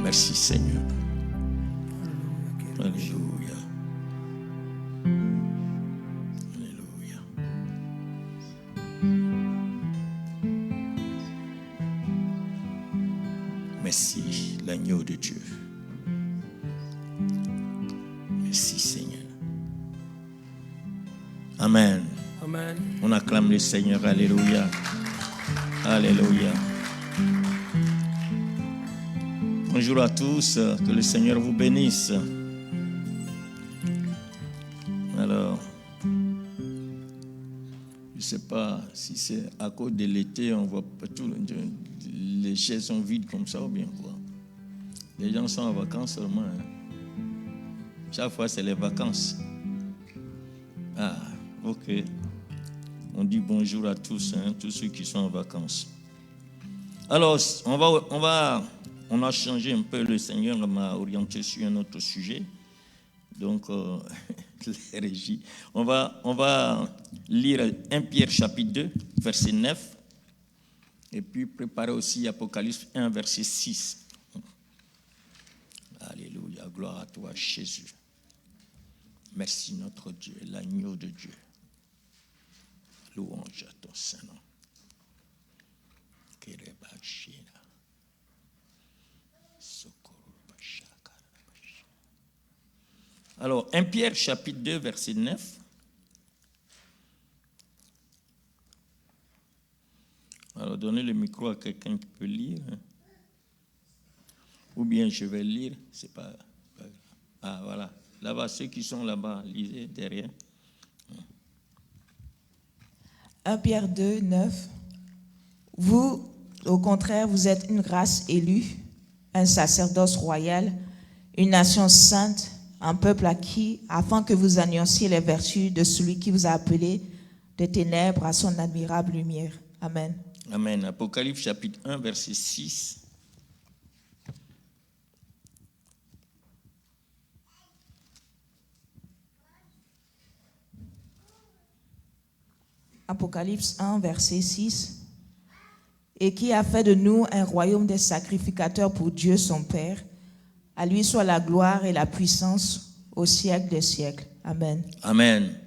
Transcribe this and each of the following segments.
Merci Seigneur. Alléluia. Alléluia. Merci l'agneau de Dieu. Merci Seigneur. Amen. Amen. On acclame le Seigneur. Alléluia. Alléluia. Bonjour à tous. Que le Seigneur vous bénisse. Alors, je ne sais pas si c'est à cause de l'été, on voit pas tout, les chaises sont vides comme ça ou bien quoi. Les gens sont en vacances seulement. Hein. Chaque fois, c'est les vacances. Ah, ok. On dit bonjour à tous, hein, tous ceux qui sont en vacances. Alors, on a changé un peu. Le Seigneur m'a orienté sur un autre sujet. Donc, les régies. On va lire 1 Pierre chapitre 2, verset 9. Et puis préparer aussi Apocalypse 1, verset 6. Alléluia, gloire à toi, Jésus. Merci notre Dieu, l'agneau de Dieu. Louange à ton Saint-Nom. Alors, 1 Pierre chapitre 2, verset 9. Alors, donnez le micro à quelqu'un qui peut lire. Ou bien je vais lire. C'est pas grave. Ah, voilà. Là-bas, ceux qui sont là-bas, lisez derrière. 1 Pierre 2, 9. Vous, au contraire, vous êtes une race élue, un sacerdoce royal, une nation sainte, un peuple acquis, afin que vous annonciez les vertus de celui qui vous a appelé des ténèbres à son admirable lumière. Amen. Amen. Apocalypse chapitre 1, verset 6. Apocalypse 1, verset 6. Et qui a fait de nous un royaume des sacrificateurs pour Dieu son Père. À lui soit la gloire et la puissance au siècle des siècles. Amen. Amen.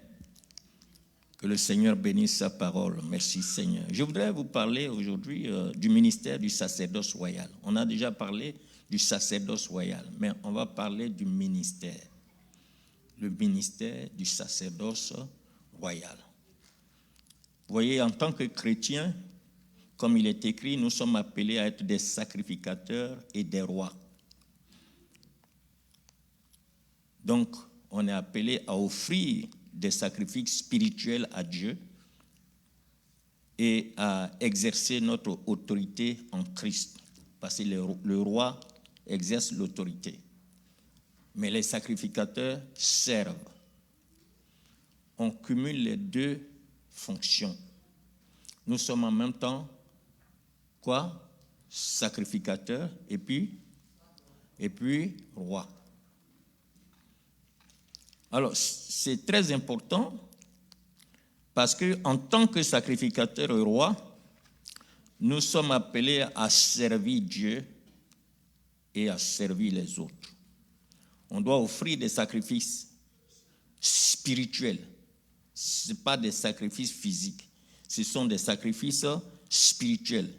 Que le Seigneur bénisse sa parole. Merci Seigneur. Je voudrais vous parler aujourd'hui du ministère du sacerdoce royal. On a déjà parlé du sacerdoce royal, mais on va parler du ministère. Le ministère du sacerdoce royal. Vous voyez, en tant que chrétiens, comme il est écrit, nous sommes appelés à être des sacrificateurs et des rois. Donc, on est appelé à offrir des sacrifices spirituels à Dieu et à exercer notre autorité en Christ. Parce que le roi exerce l'autorité. Mais les sacrificateurs servent. On cumule les deux fonctions. Nous sommes en même temps, quoi? Sacrificateurs et puis roi. Alors, c'est très important parce qu'en tant que sacrificateur et roi, nous sommes appelés à servir Dieu et à servir les autres. On doit offrir des sacrifices spirituels. Ce ne sont pas des sacrifices physiques, ce sont des sacrifices spirituels.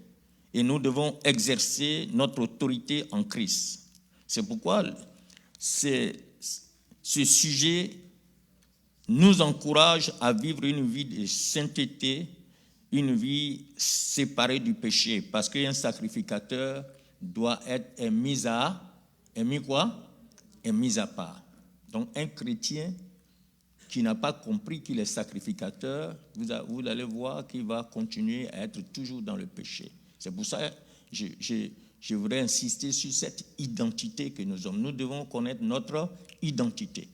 Et nous devons exercer notre autorité en Christ. C'est pourquoi ce sujet nous encourage à vivre une vie de sainteté, une vie séparée du péché, parce qu'un sacrificateur doit être mis à part. Donc un chrétien qui n'a pas compris qu'il est sacrificateur, vous allez voir qu'il va continuer à être toujours dans le péché. C'est pour ça que je voudrais insister sur cette identité que nous sommes. Nous devons connaître notre identité.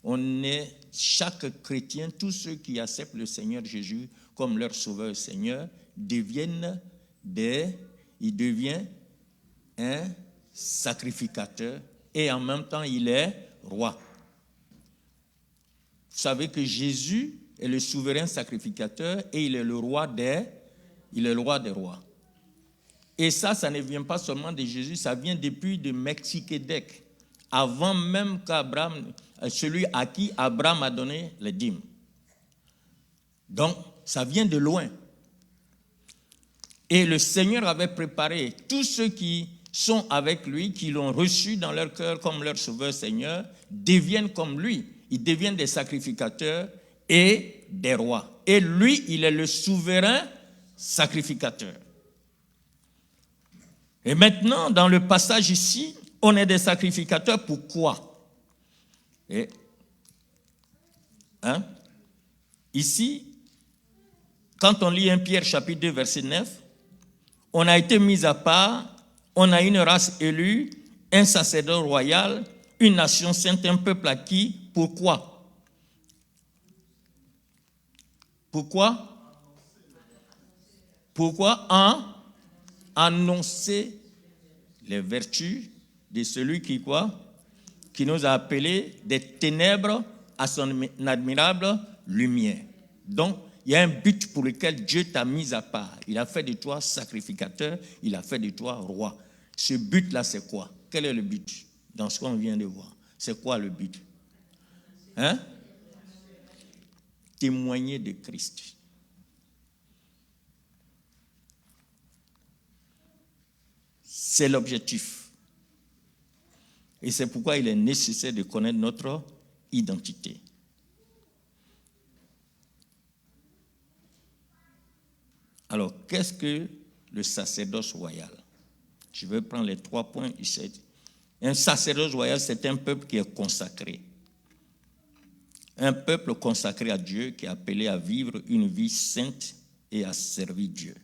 On est, chaque chrétien, tous ceux qui acceptent le Seigneur Jésus comme leur sauveur Seigneur, il devient un sacrificateur et en même temps il est roi. Vous savez que Jésus est le souverain sacrificateur et il est le roi des rois. Et ça ne vient pas seulement de Jésus, ça vient depuis de Melchisédek, avant même qu'Abraham, celui à qui Abraham a donné les dîmes. Donc, ça vient de loin. Et le Seigneur avait préparé tous ceux qui sont avec lui, qui l'ont reçu dans leur cœur comme leur sauveur Seigneur, deviennent comme lui. Ils deviennent des sacrificateurs et des rois. Et lui, il est le souverain sacrificateur. Et maintenant, dans le passage ici, on est des sacrificateurs. Pourquoi? Ici, quand on lit 1 Pierre chapitre 2, verset 9, on a été mis à part, on a une race élue, un sacerdoce royal, une nation sainte, un peuple acquis. Pourquoi? Pourquoi annoncer les vertus de celui qui nous a appelés des ténèbres à son admirable lumière. Donc, il y a un but pour lequel Dieu t'a mis à part. Il a fait de toi sacrificateur, il a fait de toi roi. Ce but-là, c'est quoi? Quel est le but dans ce qu'on vient de voir? C'est quoi le but? Témoigner de Christ. C'est l'objectif. Et c'est pourquoi il est nécessaire de connaître notre identité. Alors, qu'est-ce que le sacerdoce royal? Je vais prendre les 3 points ici. Un sacerdoce royal, c'est un peuple qui est consacré. Un peuple consacré à Dieu qui est appelé à vivre une vie sainte et à servir Dieu.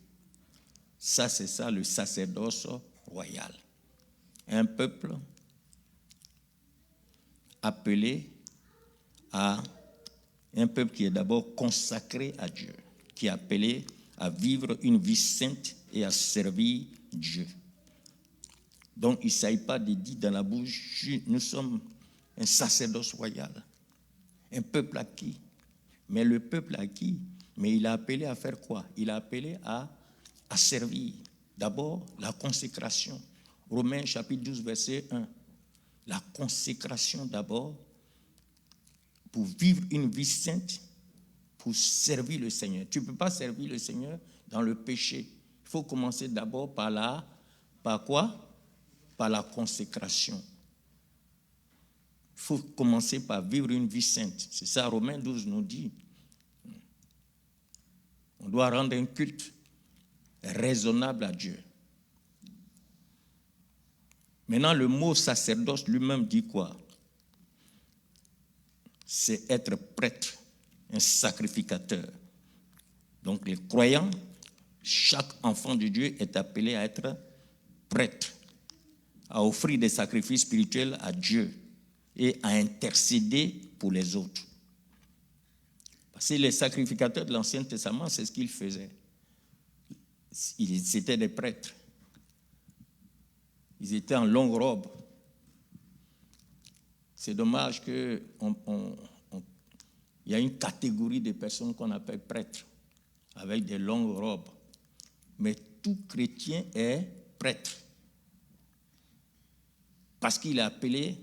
Ça, c'est ça le sacerdoce royal. Un peuple appelé à un peuple qui est d'abord consacré à Dieu, qui est appelé à vivre une vie sainte et à servir Dieu. Donc, il ne s'agit pas de dire dans la bouche, nous sommes un sacerdoce royal, un peuple acquis. Mais le peuple acquis, mais il a appelé à faire quoi? Il a appelé à servir. D'abord, la consécration. Romains chapitre 12, verset 1. La consécration d'abord pour vivre une vie sainte, pour servir le Seigneur. Tu ne peux pas servir le Seigneur dans le péché. Il faut commencer d'abord par quoi? Par la consécration. Il faut commencer par vivre une vie sainte. C'est ça, Romains 12 nous dit. On doit rendre un culte raisonnable à Dieu. Maintenant, le mot sacerdoce lui-même dit quoi? C'est être prêtre, un sacrificateur. Donc les croyants, chaque enfant de Dieu est appelé à être prêtre, à offrir des sacrifices spirituels à Dieu et à intercéder pour les autres. Parce que les sacrificateurs de l'Ancien Testament, c'est ce qu'ils faisaient. Ils étaient des prêtres. Ils étaient en longue robe. C'est dommage qu'il y a une catégorie de personnes qu'on appelle prêtres, avec des longues robes. Mais tout chrétien est prêtre. Parce qu'il est appelé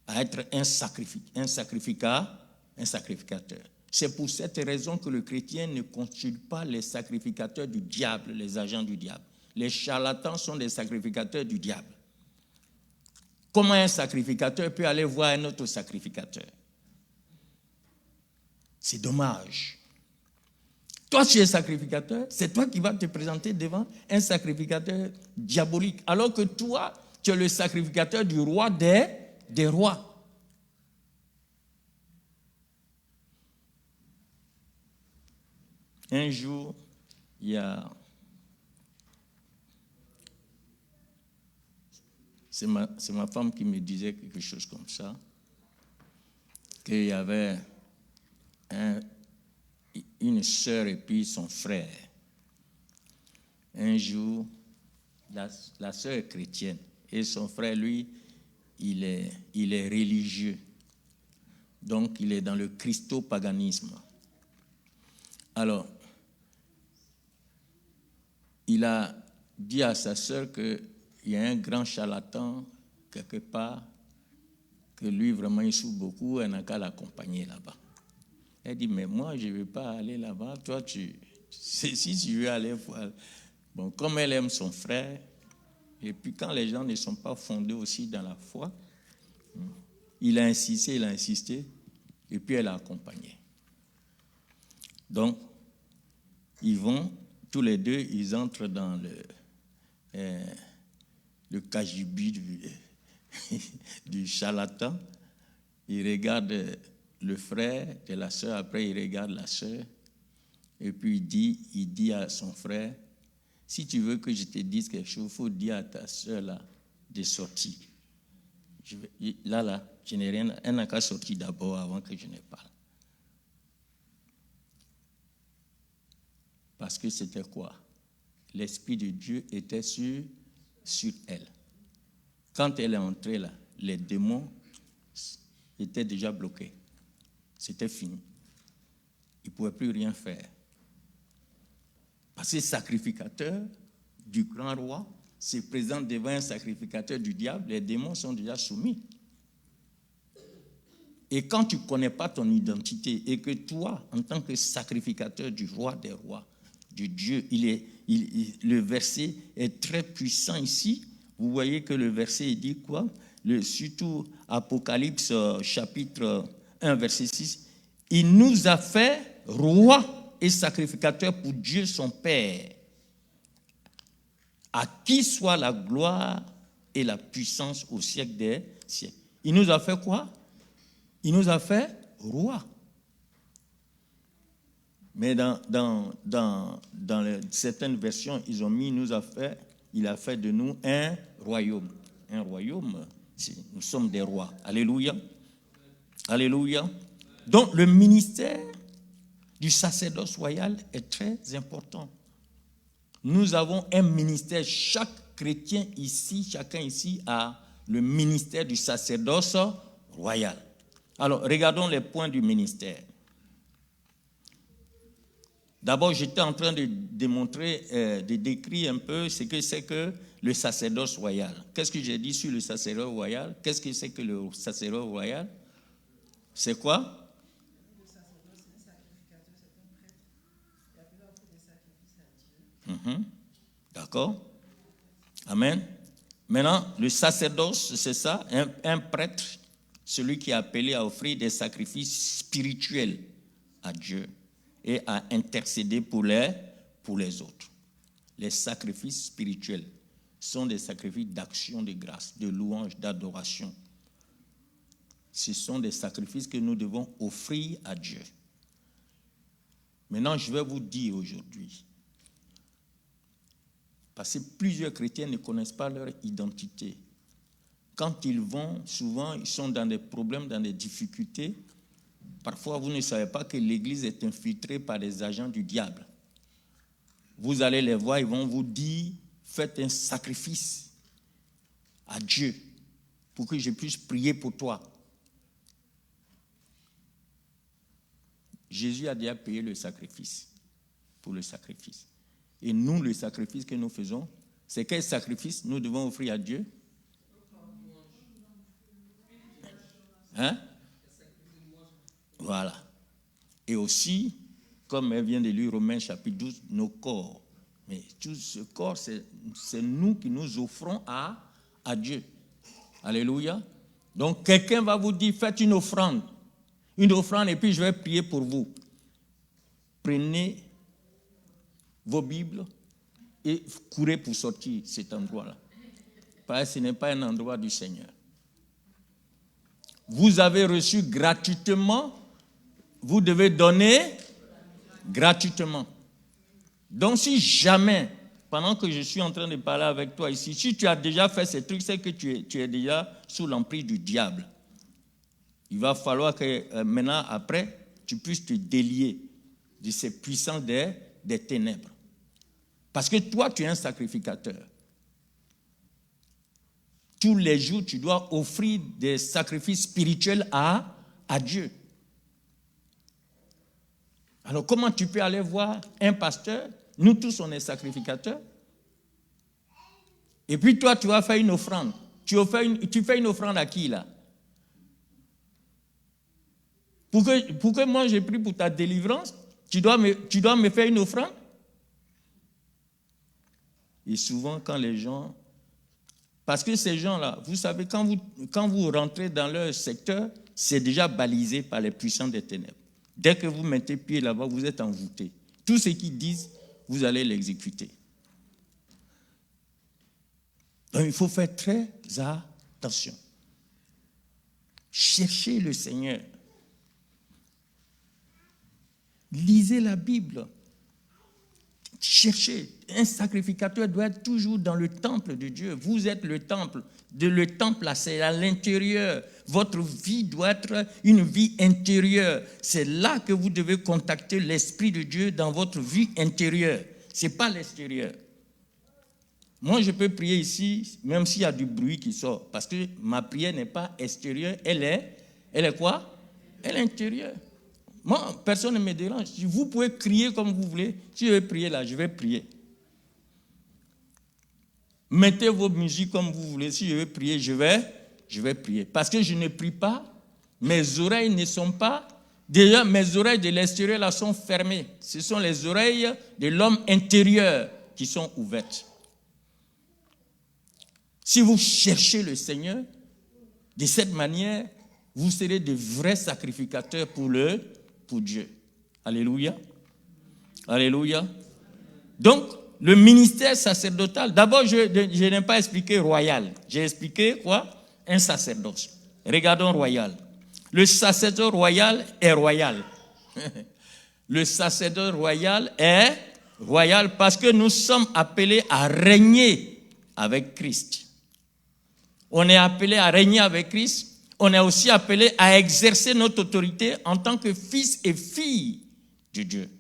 à être un sacrificateur. C'est pour cette raison que le chrétien ne consulte pas les sacrificateurs du diable, les agents du diable. Les charlatans sont des sacrificateurs du diable. Comment un sacrificateur peut aller voir un autre sacrificateur? C'est dommage. Toi, tu es sacrificateur, c'est toi qui vas te présenter devant un sacrificateur diabolique, alors que toi, tu es le sacrificateur du roi des rois. Un jour, il y a... C'est ma femme qui me disait quelque chose comme ça, qu'il y avait une sœur et puis son frère. Un jour, la sœur est chrétienne et son frère, lui, il est religieux. Donc, il est dans le christo-paganisme. Alors, il a dit à sa sœur qu'il y a un grand charlatan quelque part, que lui vraiment il souffre beaucoup, elle n'a qu'à l'accompagner là-bas. Elle dit, mais moi je ne veux pas aller là-bas, toi si tu veux aller voir. Bon, comme elle aime son frère, et puis quand les gens ne sont pas fondés aussi dans la foi, il a insisté, et puis elle a accompagné. Donc, ils vont, tous les deux, ils entrent dans le cagibi du charlatan. Ils regardent le frère de la sœur, après il regarde la sœur, et puis il dit à son frère, si tu veux que je te dise quelque chose, il faut dire à ta sœur là de sortir. Là, je n'ai rien, elle n'a qu'à sortir d'abord avant que je ne parle. Parce que c'était quoi? L'Esprit de Dieu était sur elle. Quand elle est entrée là, les démons étaient déjà bloqués. C'était fini. Ils ne pouvaient plus rien faire. Parce que le sacrificateur du grand roi se présente devant un sacrificateur du diable, les démons sont déjà soumis. Et quand tu ne connais pas ton identité et que toi, en tant que sacrificateur du roi des rois, du Dieu, le verset est très puissant ici. Vous voyez que le verset il dit quoi? Surtout Apocalypse chapitre 1, verset 6. Il nous a fait roi et sacrificateur pour Dieu son Père. À qui soit la gloire et la puissance au siècle des siècles. Il nous a fait quoi? Il nous a fait roi. Mais dans certaines versions, ils ont mis, il a fait de nous un royaume. Un royaume, nous sommes des rois. Alléluia. Alléluia. Donc le ministère du sacerdoce royal est très important. Nous avons un ministère, chaque chrétien ici, chacun ici a le ministère du sacerdoce royal. Alors, regardons les points du ministère. D'abord, j'étais en train de démontrer, de décrire un peu ce que c'est que le sacerdoce royal. Qu'est-ce que j'ai dit sur le sacerdoce royal? Qu'est-ce que c'est que le sacerdoce royal? C'est quoi? Le sacerdoce, c'est un sacrificateur, c'est un prêtre. Il appelle à offrir des sacrifices à Dieu. D'accord. Amen. Maintenant, le sacerdoce, c'est ça, un prêtre, celui qui est appelé à offrir des sacrifices spirituels à Dieu et à intercéder pour les autres. Les sacrifices spirituels sont des sacrifices d'action de grâce, de louange, d'adoration. Ce sont des sacrifices que nous devons offrir à Dieu. Maintenant, je vais vous dire aujourd'hui, parce que plusieurs chrétiens ne connaissent pas leur identité. Quand ils vont, souvent, ils sont dans des problèmes, dans des difficultés. Parfois, vous ne savez pas que l'Église est infiltrée par des agents du diable. Vous allez les voir, ils vont vous dire, faites un sacrifice à Dieu pour que je puisse prier pour toi. Jésus a déjà payé le sacrifice, pour le sacrifice. Et nous, le sacrifice que nous faisons, c'est quel sacrifice nous devons offrir à Dieu? Hein? Voilà. Et aussi, comme elle vient de lire Romains chapitre 12, nos corps. Mais tout ce corps, c'est nous qui nous offrons à Dieu. Alléluia. Donc, quelqu'un va vous dire, faites une offrande, et puis je vais prier pour vous. Prenez vos Bibles et courez pour sortir cet endroit-là. Parce que ce n'est pas un endroit du Seigneur. Vous avez reçu gratuitement, vous devez donner gratuitement. Donc si jamais, pendant que je suis en train de parler avec toi ici, si tu as déjà fait ces trucs, c'est que tu es déjà sous l'emprise du diable. Il va falloir que maintenant, après, tu puisses te délier de ces puissances des ténèbres. Parce que toi, tu es un sacrificateur. Tous les jours, tu dois offrir des sacrifices spirituels à Dieu. Alors, comment tu peux aller voir un pasteur? Nous tous, on est sacrificateurs. Et puis toi, tu vas faire une offrande. Tu fais une offrande à qui, là? Pour que moi, j'ai pris pour ta délivrance, tu dois me faire une offrande? Et souvent, quand les gens... Parce que ces gens-là, vous savez, quand vous rentrez dans leur secteur, c'est déjà balisé par les puissants des ténèbres. Dès que vous mettez pied là-bas, vous êtes envoûté. Tout ce qu'ils disent, vous allez l'exécuter. Donc, il faut faire très attention. Cherchez le Seigneur. Lisez la Bible. Cherchez. Un sacrificateur doit être toujours dans le temple de Dieu. Vous êtes le temple. Le temple, là, c'est à l'intérieur. Votre vie doit être une vie intérieure. C'est là que vous devez contacter l'Esprit de Dieu dans votre vie intérieure. Ce n'est pas l'extérieur. Moi, je peux prier ici, même s'il y a du bruit qui sort, parce que ma prière n'est pas extérieure, elle est quoi? Elle est intérieure. Moi, personne ne me dérange. Vous pouvez crier comme vous voulez. Si je veux prier là, je vais prier. Mettez vos musiques comme vous voulez. Si je veux prier, je vais prier. Parce que je ne prie pas, mes oreilles ne sont pas... Déjà, mes oreilles de l'extérieur là sont fermées. Ce sont les oreilles de l'homme intérieur qui sont ouvertes. Si vous cherchez le Seigneur, de cette manière, vous serez de vrais sacrificateurs pour Dieu. Alléluia. Alléluia. Donc, le ministère sacerdotal, d'abord, je n'ai pas expliqué royal. J'ai expliqué quoi? Un sacerdoce. Regardons royal. Le sacerdoce royal est royal. Le sacerdoce royal est royal parce que nous sommes appelés à régner avec Christ. On est appelé à régner avec Christ. On est aussi appelé à exercer notre autorité en tant que fils et filles de Dieu.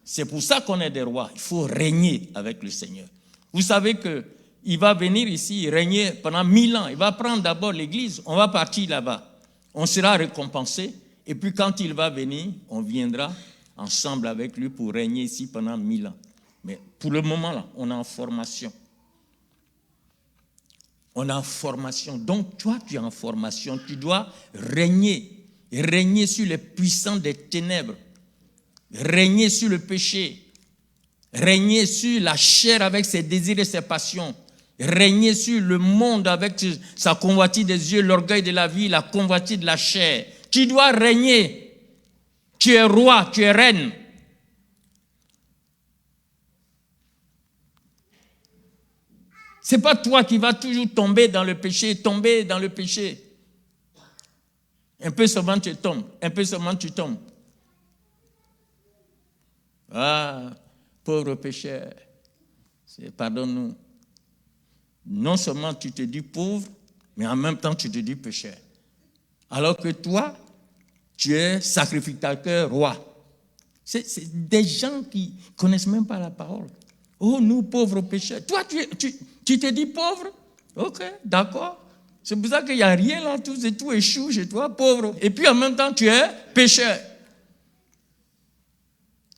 C'est pour ça qu'on est des rois. Il faut régner avec le Seigneur. Vous savez qu'il va venir ici régner pendant 1000 ans. Il va prendre d'abord l'église. On va partir là-bas. On sera récompensé. Et puis quand il va venir, on viendra ensemble avec lui pour régner ici pendant 1000 ans. Mais pour le moment, là, on est en formation. On est en formation. Donc, toi, tu es en formation. Tu dois régner. Régner sur les puissants des ténèbres. Régner sur le péché. Régner sur la chair avec ses désirs et ses passions. Régner sur le monde avec sa convoitise des yeux, l'orgueil de la vie, la convoitise de la chair. Tu dois régner. Tu es roi, tu es reine. Ce n'est pas toi qui vas toujours tomber dans le péché. Un peu seulement tu tombes, un peu seulement tu tombes. Ah, pauvre pécheur, pardonne-nous. Non seulement tu te dis pauvre, mais en même temps tu te dis pécheur. Alors que toi, tu es sacrificateur roi. C'est des gens qui ne connaissent même pas la parole. Oh, nous, pauvres pécheurs. Toi, tu te dis pauvre? Ok, d'accord. C'est pour ça qu'il n'y a rien là, tout échoue chez toi, pauvre. Et puis en même temps, tu es pécheur.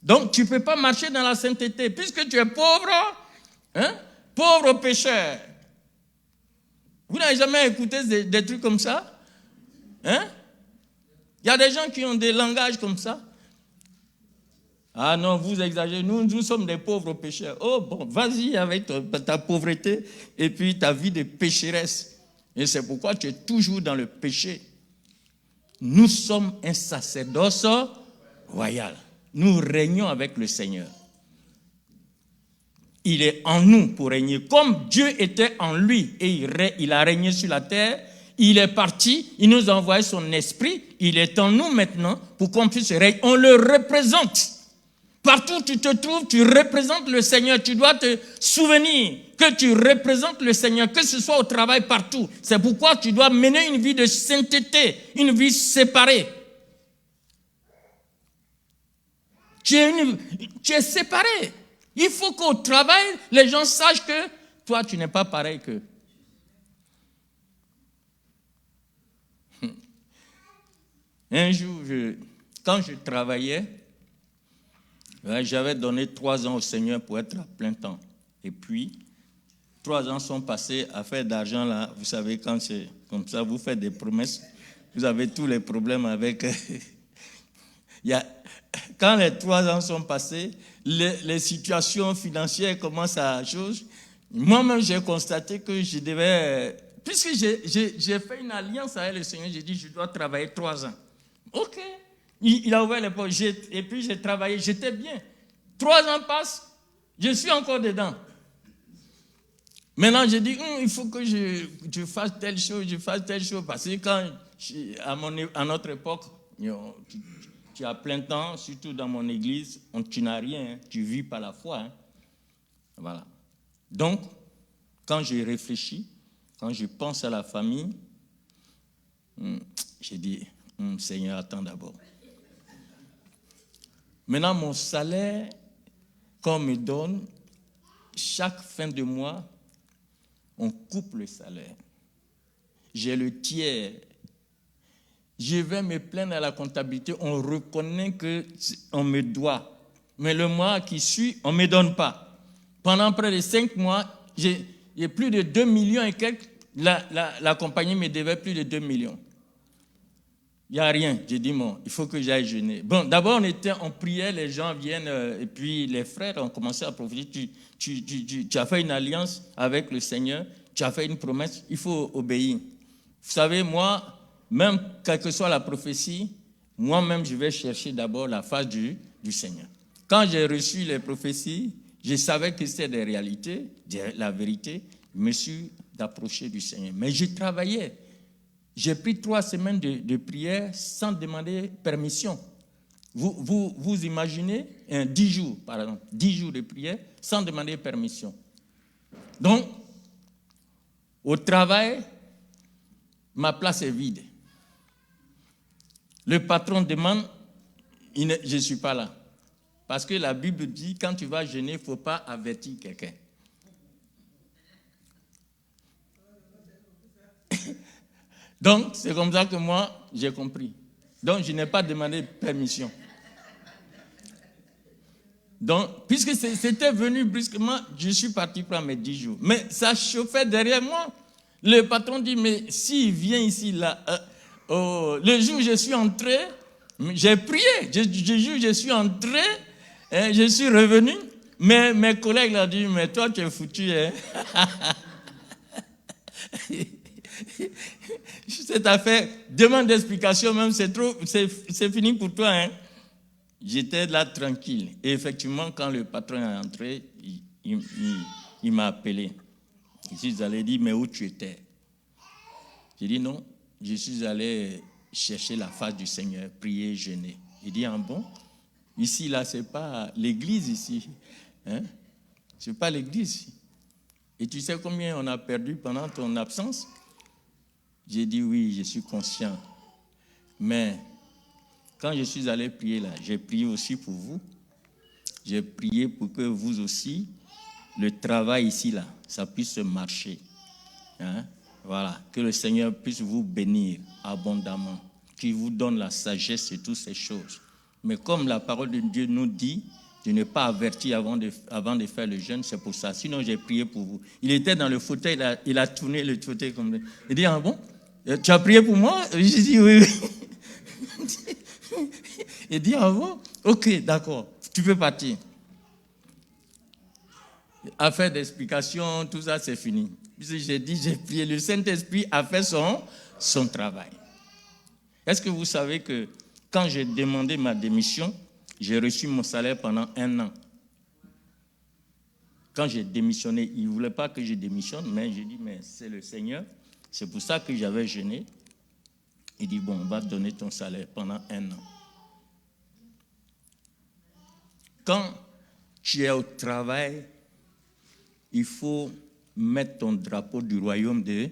Donc, tu ne peux pas marcher dans la sainteté. Puisque tu es pauvre, pauvre pécheur. Vous n'avez jamais écouté des trucs comme ça? Il y a des gens qui ont des langages comme ça. Ah non, vous exagérez, nous sommes des pauvres pécheurs. Oh bon, vas-y avec ta pauvreté et puis ta vie de pécheresse. Et c'est pourquoi tu es toujours dans le péché. Nous sommes un sacerdoce royal. Nous régnons avec le Seigneur. Il est en nous pour régner. Comme Dieu était en lui et il a régné sur la terre, il est parti, il nous a envoyé son esprit, il est en nous maintenant pour qu'on puisse régner. On le représente. Partout où tu te trouves, tu représentes le Seigneur. Tu dois te souvenir que tu représentes le Seigneur, que ce soit au travail, partout. C'est pourquoi tu dois mener une vie de sainteté, une vie séparée. Tu es séparé. Il faut qu'au travail, les gens sachent que toi, tu n'es pas pareil qu'eux. Un jour, quand je travaillais, j'avais donné 3 ans au Seigneur pour être à plein temps. Et puis, 3 ans sont passés à faire d'argent là. Vous savez, quand c'est comme ça, vous faites des promesses, vous avez tous les problèmes avec... Quand les 3 ans sont passés, les situations financières commencent à changer. Moi-même, j'ai constaté que je devais... Puisque j'ai fait une alliance avec le Seigneur, j'ai dit, je dois travailler 3 ans. OK. Il a ouvert les portes. Et puis, j'ai travaillé. J'étais bien. 3 ans passent, je suis encore dedans. Maintenant, j'ai dit, il faut que je fasse telle chose, Parce que quand, à notre époque, tu as plein temps, surtout dans mon église, tu n'as rien, hein, tu vis par la foi. Hein. Voilà. Donc, quand je réfléchis, quand je pense à la famille, j'ai dit, Seigneur, attends d'abord. Maintenant, mon salaire qu'on me donne, chaque fin de mois, on coupe le salaire. J'ai le tiers. Je vais me plaindre à la comptabilité, on reconnaît qu'on me doit. Mais le mois qui suit, on ne me donne pas. Pendant près de 5 mois, j'ai plus de 2 millions et quelques. La compagnie me devait plus de 2 millions. Il n'y a rien. J'ai dit, bon, il faut que j'aille jeûner. Bon, d'abord, on priait, les gens viennent, et puis les frères ont commencé à profiter. Tu as fait une alliance avec le Seigneur, tu as fait une promesse, il faut obéir. Vous savez, moi, même quelle que soit la prophétie, moi-même, je vais chercher d'abord la face du Seigneur. Quand j'ai reçu les prophéties, je savais que c'était des réalités, la vérité. Je me suis approché du Seigneur. Mais je travaillais. J'ai pris 3 semaines de prière sans demander permission. Vous imaginez 10 jours, par exemple, 10 jours de prière sans demander permission. Donc, au travail, ma place est vide. Le patron demande, je ne suis pas là. Parce que la Bible dit, quand tu vas jeûner, il ne faut pas avertir quelqu'un. Donc, c'est comme ça que moi, j'ai compris. Donc, je n'ai pas demandé permission. Donc, puisque c'était venu brusquement, je suis parti prendre mes 10 jours. Mais ça chauffait derrière moi. Le patron dit, mais s'il vient ici, là, le jour où je suis entré, j'ai prié. Je suis entré, je suis revenu. Mais mes collègues l'ont dit, mais toi, tu es foutu. Hein? Cette affaire, demande d'explication même, c'est fini pour toi. Hein? J'étais là tranquille. Et effectivement, quand le patron est entré, il m'a appelé. Je suis allé dire, mais où tu étais? J'ai dit non, je suis allé chercher la face du Seigneur, prier, jeûner. Il dit, bon, ici, là, ce n'est pas l'église ici. Hein? Ce n'est pas l'église. Et tu sais combien on a perdu pendant ton absence? J'ai dit oui, je suis conscient. Mais quand je suis allé prier là, j'ai prié aussi pour vous. J'ai prié pour que vous aussi, le travail ici là, ça puisse marcher. Hein? Voilà, que le Seigneur puisse vous bénir abondamment, qu'il vous donne la sagesse et toutes ces choses. Mais comme la parole de Dieu nous dit, de ne pas avertir avant de faire le jeûne, c'est pour ça. Sinon, j'ai prié pour vous. Il était dans le fauteuil, il a tourné le fauteuil comme ça. Il dit, ah bon, tu as prié pour moi? J'ai dit, oui. Il dit, ah bon? Ok, d'accord, tu peux partir. Affaire d'explication, tout ça, c'est fini. J'ai dit, j'ai prié. Le Saint-Esprit a fait son travail. Est-ce que vous savez que quand j'ai demandé ma démission, j'ai reçu mon salaire pendant 1 an. Quand j'ai démissionné, il ne voulait pas que je démissionne, mais j'ai dit, mais c'est le Seigneur. C'est pour ça que j'avais jeûné. Il dit, bon, on va te donner ton salaire pendant 1 an. Quand tu es au travail, il faut mettre ton drapeau du royaume de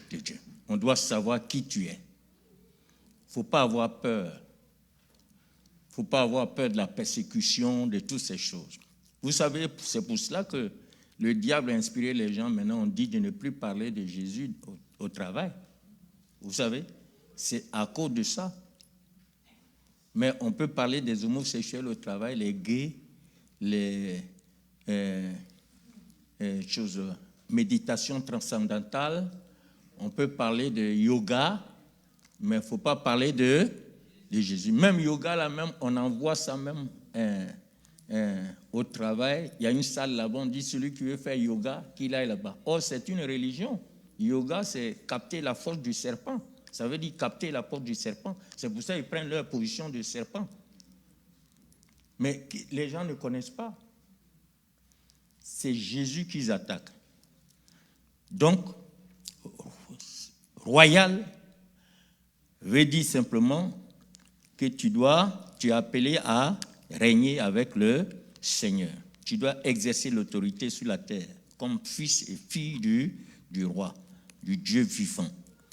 Dieu. On doit savoir qui tu es. Il ne faut pas avoir peur. Il ne faut pas avoir peur de la persécution, de toutes ces choses. Vous savez, c'est pour cela que le diable a inspiré les gens. Maintenant, on dit de ne plus parler de Jésus au travail. Vous savez, c'est à cause de ça. Mais on peut parler des homosexuels au travail, les gays, méditation transcendantale, on peut parler de yoga, mais il ne faut pas parler de Jésus. Même yoga, là même, on envoie ça même au travail. Il y a une salle là-bas, on dit celui qui veut faire yoga, qu'il aille là-bas. Or, c'est une religion. Yoga, c'est capter la force du serpent. Ça veut dire capter la force du serpent. C'est pour ça qu'ils prennent leur position de serpent. Mais les gens ne connaissent pas. C'est Jésus qu'ils attaquent. Donc, royal veut dire simplement que tu es appelé à régner avec le Seigneur. Tu dois exercer l'autorité sur la terre comme fils et fille du roi, du Dieu vivant.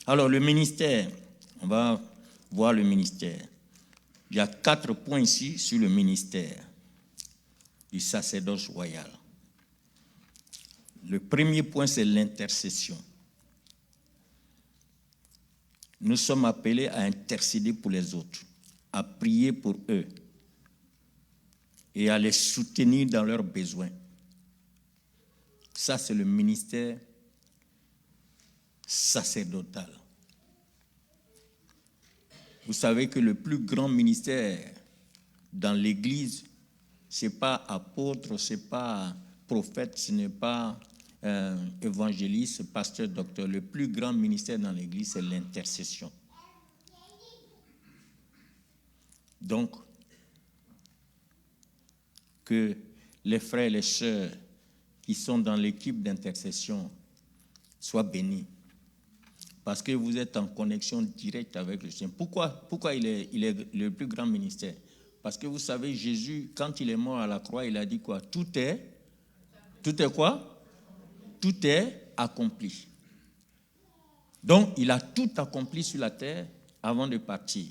Alors, le ministère, on va voir le ministère. Il y a 4 points ici sur le ministère du sacerdoce royal. Le premier point, c'est l'intercession. Nous sommes appelés à intercéder pour les autres, à prier pour eux et à les soutenir dans leurs besoins. Ça, c'est le ministère sacerdotal. Vous savez que le plus grand ministère dans l'Église, ce n'est pas apôtre, ce n'est pas prophète, ce n'est pas évangéliste, pasteur, docteur. Le plus grand ministère dans l'Église, c'est l'intercession. Donc, que les frères et les sœurs qui sont dans l'équipe d'intercession soient bénis. Parce que vous êtes en connexion directe avec le Seigneur. Pourquoi il est le plus grand ministère? Parce que vous savez, Jésus, quand il est mort à la croix, il a dit quoi? Tout est quoi? Tout est accompli. Donc, il a tout accompli sur la terre avant de partir.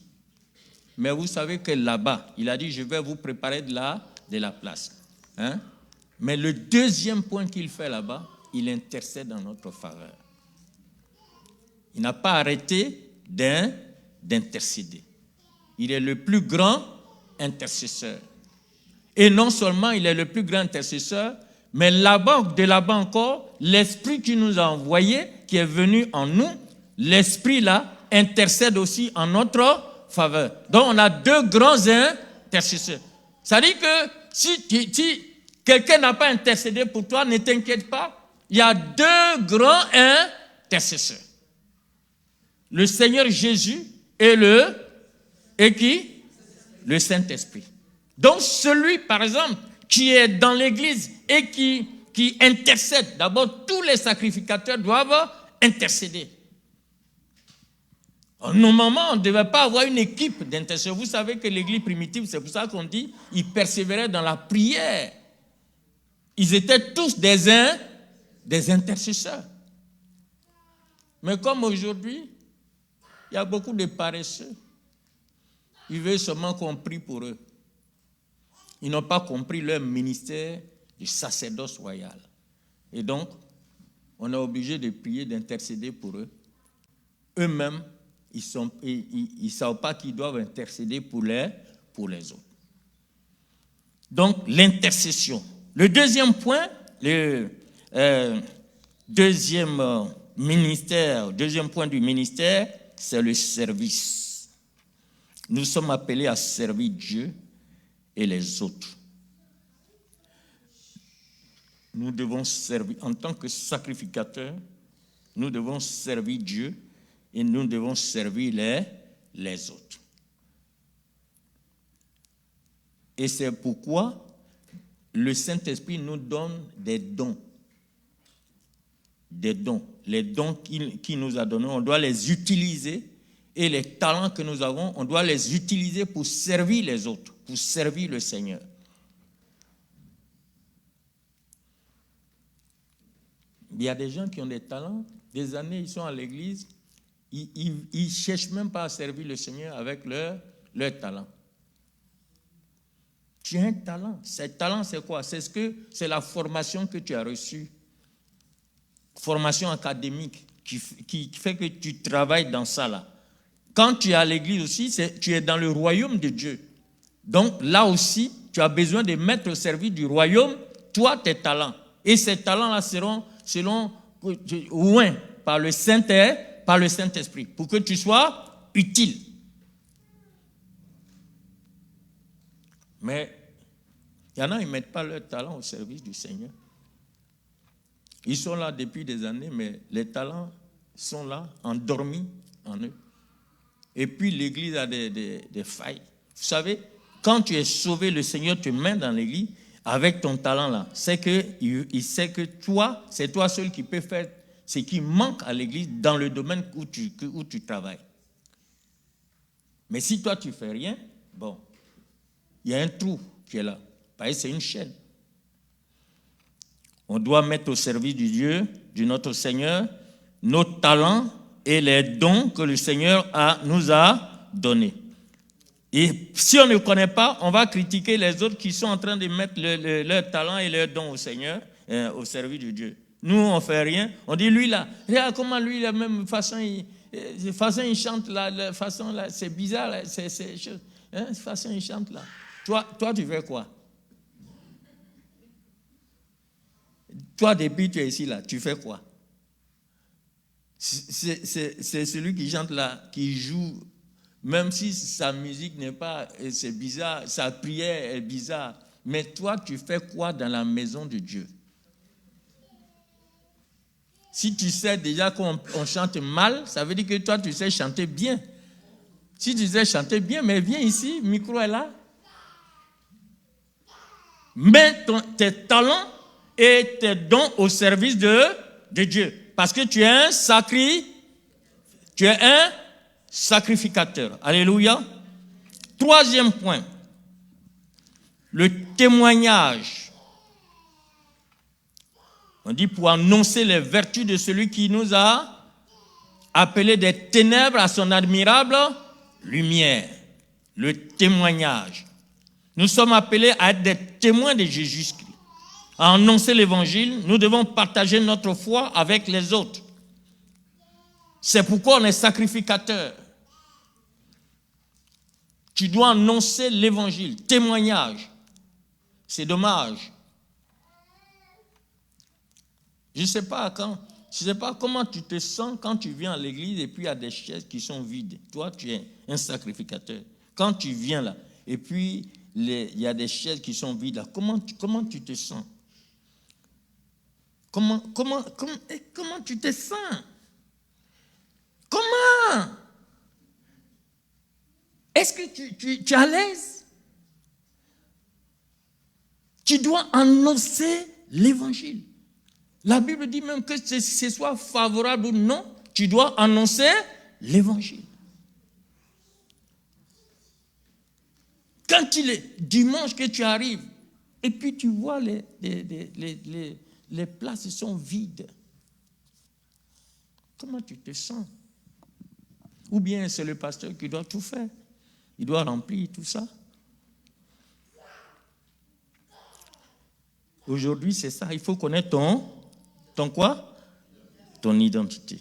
Mais vous savez que là-bas, il a dit, je vais vous préparer de la place. Hein? Mais le deuxième point qu'il fait là-bas, il intercède en notre faveur. Il n'a pas arrêté d'intercéder. Il est le plus grand intercesseur. Et non seulement il est le plus grand intercesseur, mais de là-bas encore, l'Esprit qui nous a envoyés, qui est venu en nous, l'Esprit-là intercède aussi en notre faveur. Donc on a 2 grands intercesseurs. Ça dit que si quelqu'un n'a pas intercédé pour toi, ne t'inquiète pas, il y a 2 grands intercesseurs. Le Seigneur Jésus et qui? Le Saint-Esprit. Donc celui, par exemple, qui est dans l'Église et qui intercède, d'abord tous les sacrificateurs doivent intercéder. Normalement, on ne devait pas avoir une équipe d'intercesseurs. Vous savez que l'Église primitive, c'est pour ça qu'on dit, ils persévéraient dans la prière. Ils étaient tous des intercesseurs. Mais comme aujourd'hui, il y a beaucoup de paresseux. Ils veulent seulement qu'on prie pour eux. Ils n'ont pas compris leur ministère du sacerdoce royal. Et donc, on est obligé de prier, d'intercéder pour eux. Eux-mêmes, ils ne savent pas qu'ils doivent intercéder pour les autres. Donc, l'intercession. Le deuxième point, deuxième point du ministère, c'est le service. Nous sommes appelés à servir Dieu et les autres. Nous devons servir, en tant que sacrificateurs, nous devons servir Dieu et nous devons servir les autres. Et c'est pourquoi le Saint-Esprit nous donne des dons. Des dons. Les dons qu'il nous a donnés, on doit les utiliser. Et les talents que nous avons, on doit les utiliser pour servir les autres, pour servir le Seigneur. Il y a des gens qui ont des talents, des années, ils sont à l'église, ils ne cherchent même pas à servir le Seigneur avec leur talent. Tu as un talent. Ce talent, c'est quoi? C'est la formation que tu as reçue. Formation académique qui fait que tu travailles dans ça là. Quand tu es à l'église aussi, tu es dans le royaume de Dieu. Donc là aussi, tu as besoin de mettre au service du royaume, toi, tes talents. Et ces talents-là seront oints par le Saint-Esprit, pour que tu sois utile. Mais il y en a, ils ne mettent pas leur talent au service du Seigneur. Ils sont là depuis des années, mais les talents sont là, endormis en eux. Et puis l'église a des failles. Vous savez, quand tu es sauvé, le Seigneur te met dans l'église avec ton talent là. C'est qu'il sait que toi, c'est toi seul qui peux faire ce qui manque à l'église dans le domaine où tu travailles. Mais si toi tu ne fais rien, bon, il y a un trou qui est là. Parce que c'est une chaîne. On doit mettre au service du Dieu, de notre Seigneur, nos talents et les dons que le Seigneur nous a donnés. Et si on ne connaît pas, on va critiquer les autres qui sont en train de mettre leurs talents et leurs dons au Seigneur, au service du Dieu. Nous, on ne fait rien. On dit, lui là, regarde comment lui, la même façon, il chante là, la façon là, c'est bizarre, là, façon il chante là. Toi, tu fais quoi? Toi, depuis tu es ici là, tu fais quoi? C'est celui qui chante là, qui joue, même si sa musique n'est pas, c'est bizarre, sa prière est bizarre. Mais toi, tu fais quoi dans la maison de Dieu? Si tu sais déjà qu'on chante mal, ça veut dire que toi, tu sais chanter bien. Si tu sais chanter bien, mais viens ici, le micro est là. Mets tes talents et tes dons au service de Dieu. Parce que tu es un sacrificateur. Alléluia. Troisième point, le témoignage. On dit pour annoncer les vertus de celui qui nous a appelés des ténèbres à son admirable lumière. Le témoignage. Nous sommes appelés à être des témoins de Jésus-Christ. À annoncer l'évangile, nous devons partager notre foi avec les autres. C'est pourquoi on est sacrificateur. Tu dois annoncer l'évangile, témoignage. C'est dommage. Je ne sais pas comment tu te sens quand tu viens à l'église et puis il y a des chaises qui sont vides. Toi, tu es un sacrificateur. Quand tu viens là, et puis il y a des chaises qui sont vides là, comment tu te sens? Comment tu te sens? Comment? Est-ce que tu es à l'aise? Tu dois annoncer l'évangile. La Bible dit même que ce soit favorable ou non, tu dois annoncer l'évangile. Quand il est dimanche que tu arrives, et puis tu vois les places sont vides. Comment tu te sens? Ou bien c'est le pasteur qui doit tout faire. Il doit remplir tout ça. Aujourd'hui, c'est ça. Il faut connaître ton quoi? Ton identité.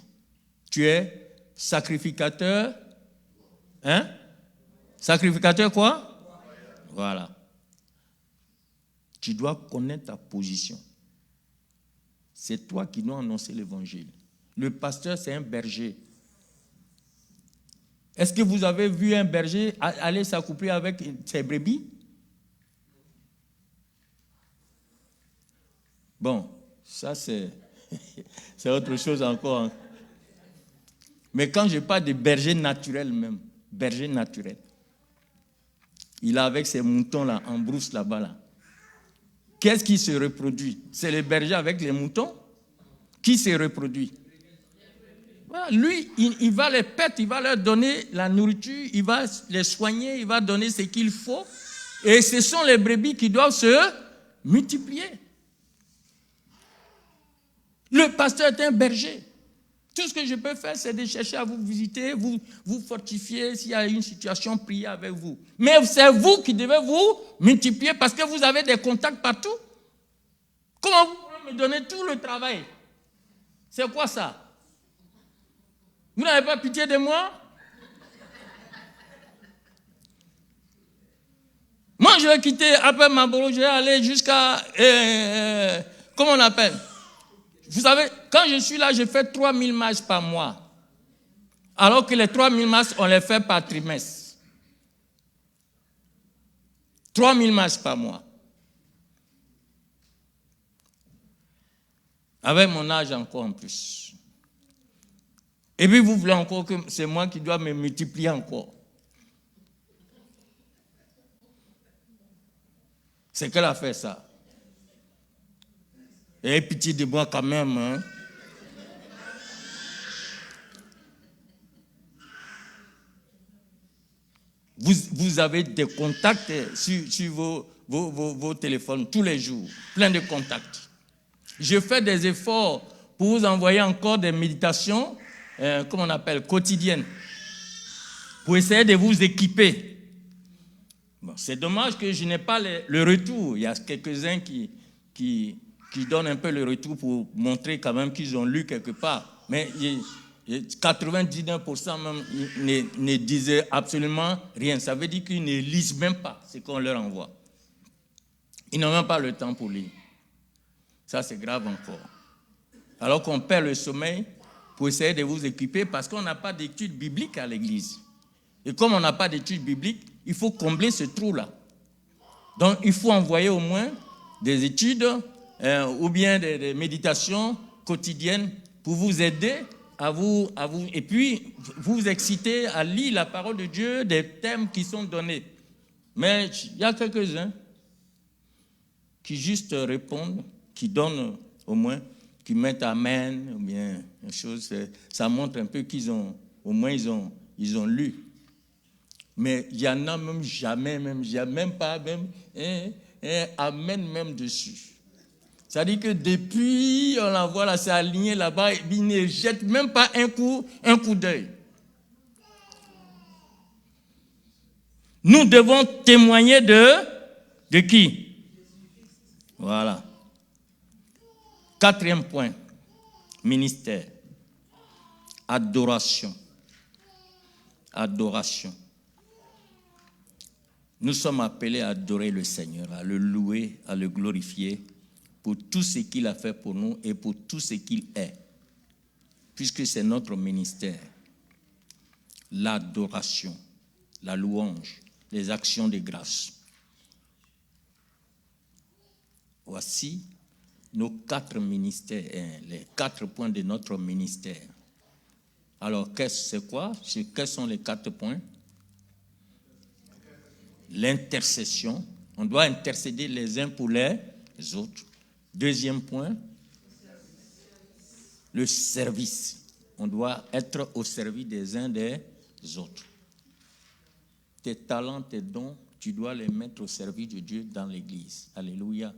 Tu es sacrificateur. Hein? Sacrificateur quoi? Voilà. Tu dois connaître ta position. C'est toi qui dois annoncer l'évangile. Le pasteur, c'est un berger. Est-ce que vous avez vu un berger aller s'accoupler avec ses brebis? Bon, ça c'est autre chose encore. Mais quand je parle de berger naturel même, berger naturel, il est avec ses moutons là, en brousse là-bas là. Qu'est-ce qui se reproduit? C'est le berger avec les moutons qui se reproduit. Voilà, lui, il va les paître, il va leur donner la nourriture, il va les soigner, il va donner ce qu'il faut. Et ce sont les brebis qui doivent se multiplier. Le pasteur est un berger. Tout ce que je peux faire, c'est de chercher à vous visiter, vous fortifier, s'il y a une situation, prier avec vous. Mais c'est vous qui devez vous multiplier parce que vous avez des contacts partout. Comment vous pouvez me donner tout le travail? C'est quoi ça? Vous n'avez pas pitié de moi? Moi, je vais quitter après Mabolo, je vais aller jusqu'à comment on appelle? Vous savez, quand je suis là, je fais 3000 marches par mois. Alors que les 3000 marches, on les fait par trimestre. 3000 marches par mois. Avec mon âge encore en plus. Et puis vous voulez encore que c'est moi qui dois me multiplier encore. C'est qu'elle a fait ça. Et pitié de moi quand même. Hein. Vous avez des contacts sur vos téléphones tous les jours. Plein de contacts. Je fais des efforts pour vous envoyer encore des méditations, comment on appelle, quotidiennes. Pour essayer de vous équiper. Bon, c'est dommage que je n'ai pas le retour. Il y a quelques-uns qui donnent un peu le retour pour montrer quand même qu'ils ont lu quelque part. Mais 99% même ne disaient absolument rien. Ça veut dire qu'ils ne lisent même pas ce qu'on leur envoie. Ils n'ont même pas le temps pour lire. Ça, c'est grave encore. Alors qu'on perd le sommeil pour essayer de vous équiper parce qu'on n'a pas d'études bibliques à l'église. Et comme on n'a pas d'études bibliques, il faut combler ce trou-là. Donc, il faut envoyer au moins des études ou bien des méditations quotidiennes pour vous aider à vous et puis vous exciter à lire la parole de Dieu, des thèmes qui sont donnés. Mais il y a quelques-uns qui juste répondent, qui donnent au moins, qui mettent amen ou bien une chose. Ça montre un peu qu'ils ont, au moins ils ont lu. Mais il y en a même jamais, même pas amen même dessus. C'est-à-dire que depuis, on la voit là, c'est aligné là-bas, il ne jette même pas un coup d'œil. Nous devons témoigner de qui? Voilà. 4e point, ministère. Adoration. Adoration. Nous sommes appelés à adorer le Seigneur, à le louer, à le glorifier pour tout ce qu'il a fait pour nous et pour tout ce qu'il est, puisque c'est notre ministère. L'adoration, la louange, les actions de grâce. Voici nos 4 ministères, les 4 points de notre ministère. Alors, c'est quoi? Quels sont les 4 points? L'intercession. On doit intercéder les uns pour les autres. 2e point, le service. On doit être au service des uns des autres. Tes talents, tes dons, tu dois les mettre au service de Dieu dans l'Église. Alléluia.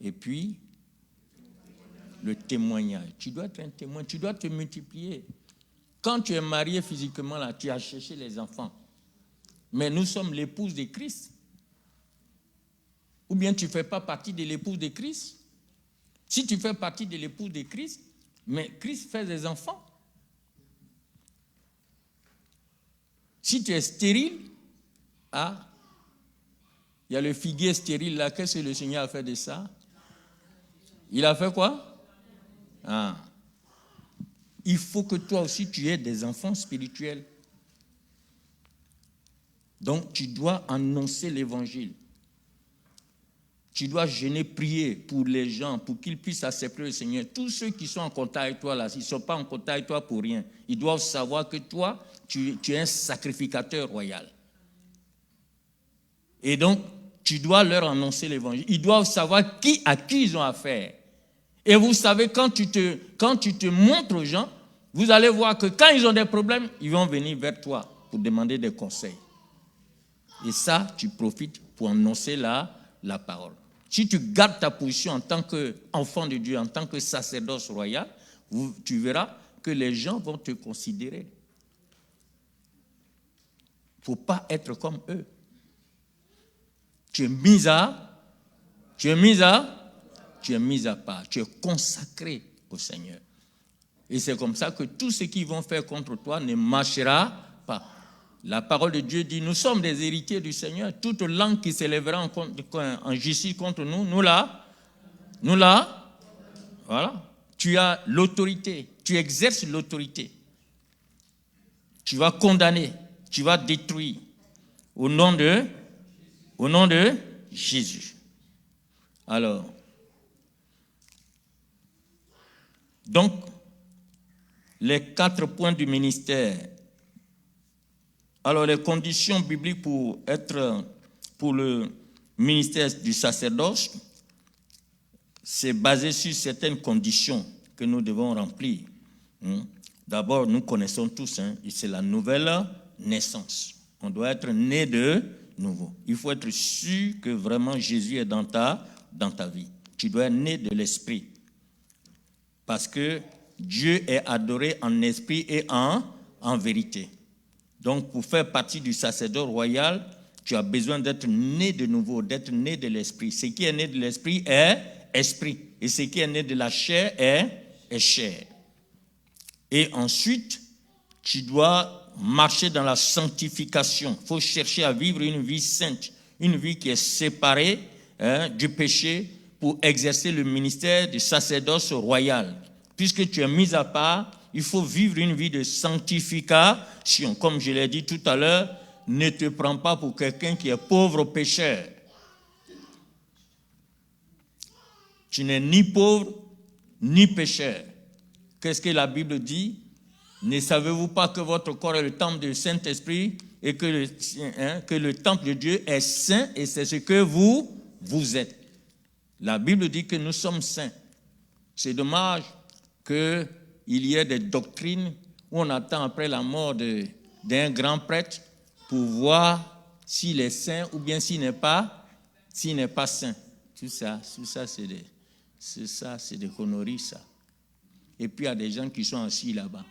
Et puis, le témoignage. Tu dois être un témoin, tu dois te multiplier. Quand tu es marié physiquement, là, tu as cherché les enfants. Mais nous sommes l'épouse de Christ. Ou bien tu ne fais pas partie de l'épouse de Christ. Si tu fais partie de l'épouse de Christ, mais Christ fait des enfants. Si tu es stérile, il y a le figuier stérile là, qu'est-ce que le Seigneur a fait de ça? Il a fait quoi? Il faut que toi aussi tu aies des enfants spirituels. Donc tu dois annoncer l'évangile. Tu dois jeûner, prier pour les gens, pour qu'ils puissent accepter le Seigneur. Tous ceux qui sont en contact avec toi, là, ils ne sont pas en contact avec toi pour rien. Ils doivent savoir que toi, tu es un sacrificateur royal. Et donc, tu dois leur annoncer l'évangile. Ils doivent savoir à qui ils ont affaire. Et vous savez, quand tu te montres aux gens, vous allez voir que quand ils ont des problèmes, ils vont venir vers toi pour demander des conseils. Et ça, tu profites pour annoncer la parole. Si tu gardes ta position en tant qu'enfant de Dieu, en tant que sacerdoce royal, tu verras que les gens vont te considérer. Il ne faut pas être comme eux. Tu es mis à part. Tu es consacré au Seigneur. Et c'est comme ça que tout ce qu'ils vont faire contre toi ne marchera pas. La parole de Dieu dit, nous sommes des héritiers du Seigneur. Toute langue qui s'élèvera en justice contre nous, voilà. Tu as l'autorité, tu exerces l'autorité. Tu vas condamner, tu vas détruire au nom de Jésus. Alors, donc, les 4 points du ministère. Alors, les conditions bibliques pour le ministère du sacerdoce, c'est basé sur certaines conditions que nous devons remplir. D'abord, nous connaissons tous, c'est la nouvelle naissance. On doit être né de nouveau. Il faut être sûr que vraiment Jésus est dans ta vie. Tu dois être né de l'esprit. Parce que Dieu est adoré en esprit et en vérité. Donc, pour faire partie du sacerdoce royal, tu as besoin d'être né de nouveau, d'être né de l'esprit. Ce qui est né de l'esprit est esprit. Et ce qui est né de la chair est chair. Et ensuite, tu dois marcher dans la sanctification. Il faut chercher à vivre une vie sainte, une vie qui est séparée du péché pour exercer le ministère du sacerdoce royal. Puisque tu es mis à part, il faut vivre une vie de sanctification. Comme je l'ai dit tout à l'heure, ne te prends pas pour quelqu'un qui est pauvre pécheur. Tu n'es ni pauvre, ni pécheur. Qu'est-ce que la Bible dit? Ne savez-vous pas que votre corps est le temple du Saint-Esprit et que le temple de Dieu est saint et c'est ce que vous êtes. La Bible dit que nous sommes saints. C'est dommage qu'il y ait des doctrines où on attend après la mort d'un grand prêtre pour voir s'il est saint ou bien s'il n'est pas saint. Tout ça c'est des conneries, ça. Et puis il y a des gens qui sont assis là-bas.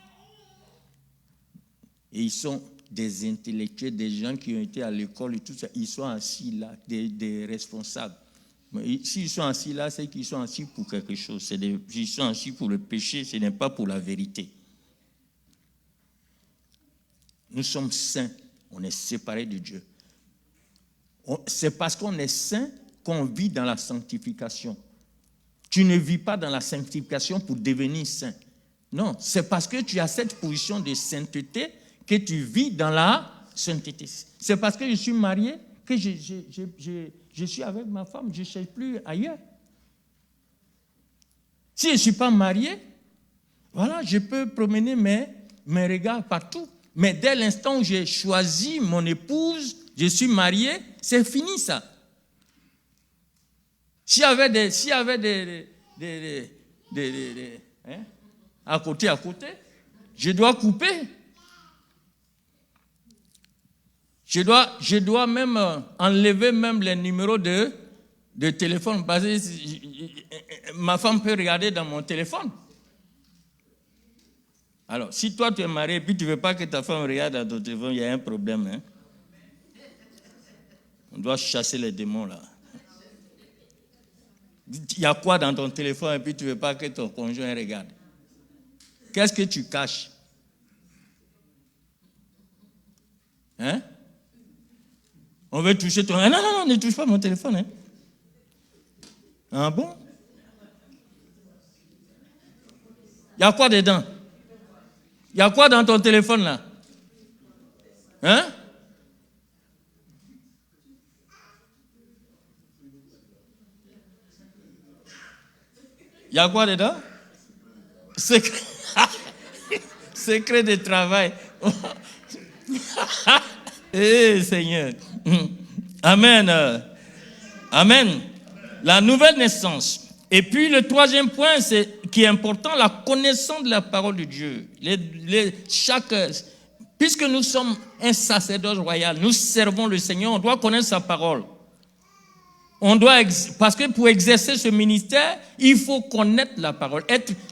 Et ils sont des intellectuels, des gens qui ont été à l'école et tout ça. Ils sont assis là, des responsables. Mais s'ils sont assis là, c'est qu'ils sont assis pour quelque chose. Ils sont assis pour le péché, ce n'est pas pour la vérité. Nous sommes saints, on est séparés de Dieu. C'est parce qu'on est saint qu'on vit dans la sanctification. Tu ne vis pas dans la sanctification pour devenir saint. Non, c'est parce que tu as cette position de sainteté que tu vis dans la sainteté. C'est parce que je suis marié que je suis avec ma femme, je ne cherche plus ailleurs. Si je ne suis pas marié, voilà, je peux promener mes regards partout. Mais dès l'instant où j'ai choisi mon épouse, je suis marié, c'est fini ça. S'il y avait des à côté, je dois couper. Je dois même enlever même les numéros de téléphone parce que ma femme peut regarder dans mon téléphone. Alors, si toi tu es marié et puis tu ne veux pas que ta femme regarde dans ton téléphone, il y a un problème. On doit chasser les démons là. Il y a quoi dans ton téléphone et puis tu ne veux pas que ton conjoint regarde? Qu'est-ce que tu caches? On veut toucher ton... Non, ne touche pas mon téléphone. Ah bon? Il y a quoi dedans? Il y a quoi dans ton téléphone là? Il y a quoi dedans? Secret de travail. Eh Seigneur. Amen. Amen. La nouvelle naissance. Et puis le troisième point, qui est important, la connaissance de la parole de Dieu. Puisque nous sommes un sacerdoce royal, nous servons le Seigneur, on doit connaître sa parole. Parce que pour exercer ce ministère, il faut connaître la parole.